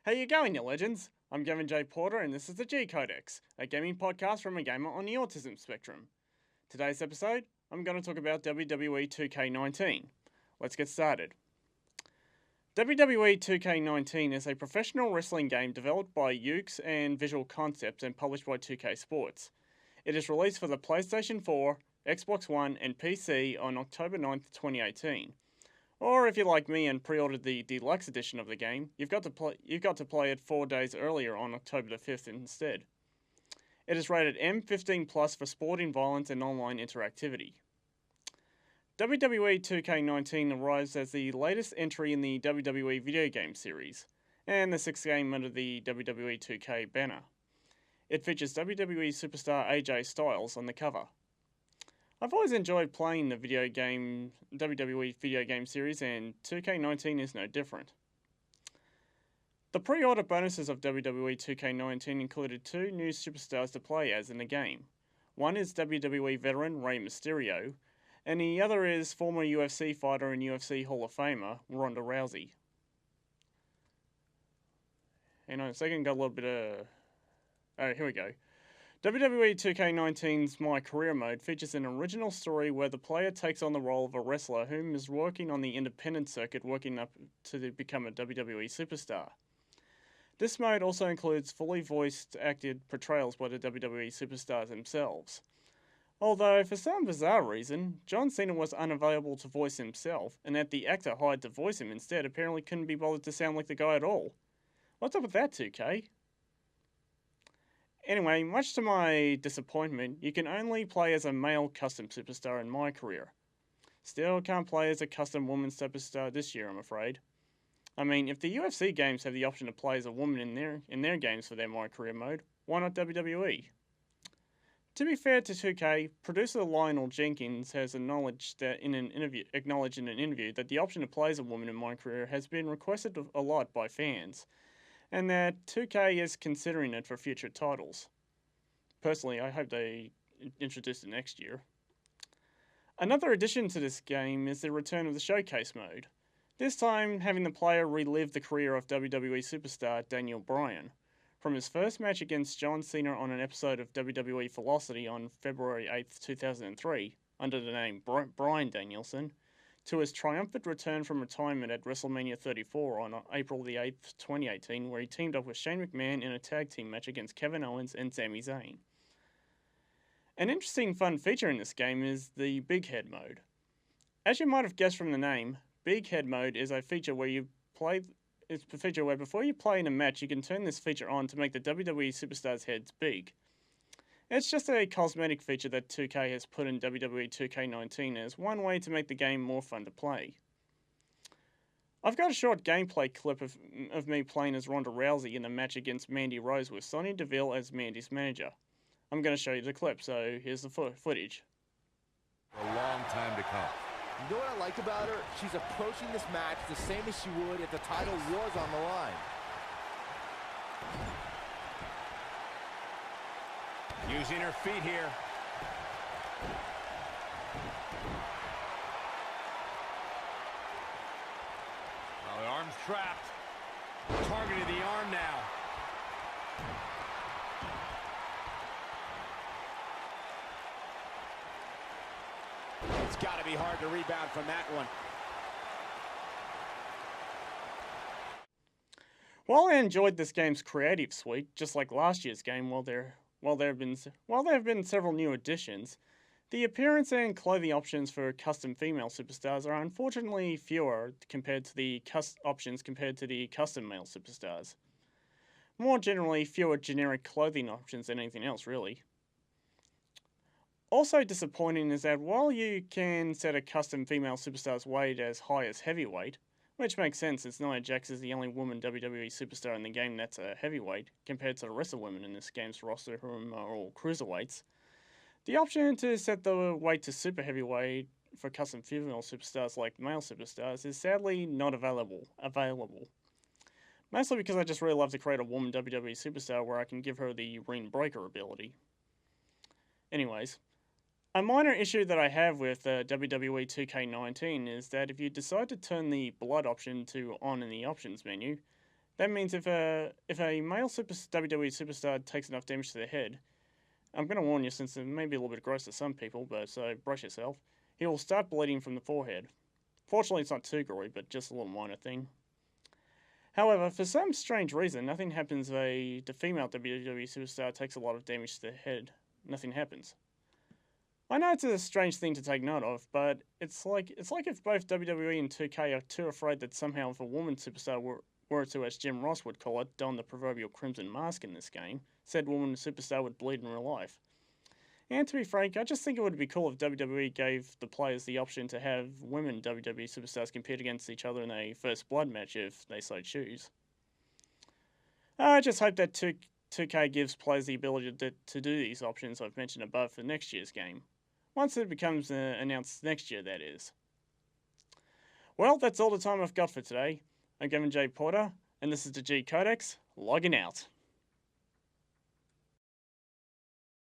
How you going, you legends? I'm Gavin J. Porter, and this is the G Codex, a gaming podcast from a gamer on the autism spectrum. Today's episode, I'm going to talk about WWE 2K19. Let's get started. WWE 2K19 is a professional wrestling game developed by Ukes and Visual Concepts and published by 2K Sports. It is released for the PlayStation 4, Xbox One, and PC on October 9th, 2018. Or if you're like me and pre-ordered the deluxe edition of the game, you've got to play it 4 days earlier on October the 5th instead. It is rated M15+ for sporting violence and online interactivity. WWE 2K19 arrives as the latest entry in the WWE video game series, and the 6th game under the WWE 2K banner. It features WWE superstar AJ Styles on the cover. I've always enjoyed playing the WWE video game series, and 2K19 is no different. The pre-order bonuses of WWE 2K19 included 2 new superstars to play as in the game. One is WWE veteran Rey Mysterio, and the other is former UFC fighter and UFC Hall of Famer Ronda Rousey. Hang on a second, got a little bit of... Oh, here we go. WWE 2K19's My Career mode features an original story where the player takes on the role of a wrestler whom is working on the independent circuit working up to become a WWE superstar. This mode also includes fully voiced acted portrayals by the WWE superstars themselves. Although, for some bizarre reason, John Cena was unavailable to voice himself, and that the actor hired to voice him instead apparently couldn't be bothered to sound like the guy at all. What's up with that, 2K? Anyway, much to my disappointment, you can only play as a male custom superstar in My Career. Still can't play as a custom woman superstar this year, I'm afraid. I mean, if the UFC games have the option to play as a woman in their games for their My Career mode, why not WWE? To be fair to 2K, producer Lionel Jenkins has acknowledged in an interview that the option to play as a woman in My Career has been requested a lot by fans, and that 2K is considering it for future titles. Personally, I hope they introduce it next year. Another addition to this game is the return of the Showcase mode, this time having the player relive the career of WWE superstar Daniel Bryan, from his first match against John Cena on an episode of WWE Velocity on February 8th, 2003, under the name Bryan Danielson, to his triumphant return from retirement at WrestleMania 34 on April the 8th, 2018, where he teamed up with Shane McMahon in a tag team match against Kevin Owens and Sami Zayn. An interesting fun feature in this game is the Big Head mode. As you might have guessed from the name, Big Head mode is a feature where before you play in a match, you can turn this feature on to make the WWE superstars' heads big. It's just a cosmetic feature that 2K has put in WWE 2K19 as one way to make the game more fun to play. I've got a short gameplay clip of me playing as Ronda Rousey in a match against Mandy Rose with Sonya Deville as Mandy's manager. I'm going to show you the clip, so here's the footage. For a long time to come. You know what I like about her? She's approaching this match the same as she would if the title was on the line. Using her feet here. Well, the arm's trapped. Targeted the arm now. It's got to be hard to rebound from that one. While I enjoyed this game's creative suite, just like last year's game, while there have been several new additions, the appearance and clothing options for custom female superstars are unfortunately fewer compared to the custom male superstars. More generally, fewer generic clothing options than anything else, really. Also disappointing is that while you can set a custom female superstar's weight as high as heavyweight, which makes sense since Nia Jax is the only woman WWE superstar in the game that's a heavyweight, compared to the rest of the women in this game's roster who are all cruiserweights, the option to set the weight to super heavyweight for custom female superstars like male superstars is sadly not available. Mostly because I just really love to create a woman WWE superstar where I can give her the ring breaker ability. Anyways, a minor issue that I have with WWE 2K19 is that if you decide to turn the blood option to on in the options menu, That means if a male WWE superstar takes enough damage to the head, I'm going to warn you since it may be a little bit gross to some people, but so brace yourself, he will start bleeding from the forehead. Fortunately, it's not too gory, but just a little minor thing. However, for some strange reason, nothing happens if the female WWE superstar takes a lot of damage to the head. Nothing happens. I know it's a strange thing to take note of, but it's like if both WWE and 2K are too afraid that somehow if a woman superstar were to, as Jim Ross would call it, don the proverbial crimson mask in this game, said woman superstar would bleed in real life. And to be frank, I just think it would be cool if WWE gave the players the option to have women WWE superstars compete against each other in a first blood match if they so choose. I just hope that 2K gives players the ability to do these options I've mentioned above for next year's game. Once it becomes announced next year, that is. Well, that's all the time I've got for today. I'm Gavin J. Porter, and this is the G Codex, logging out.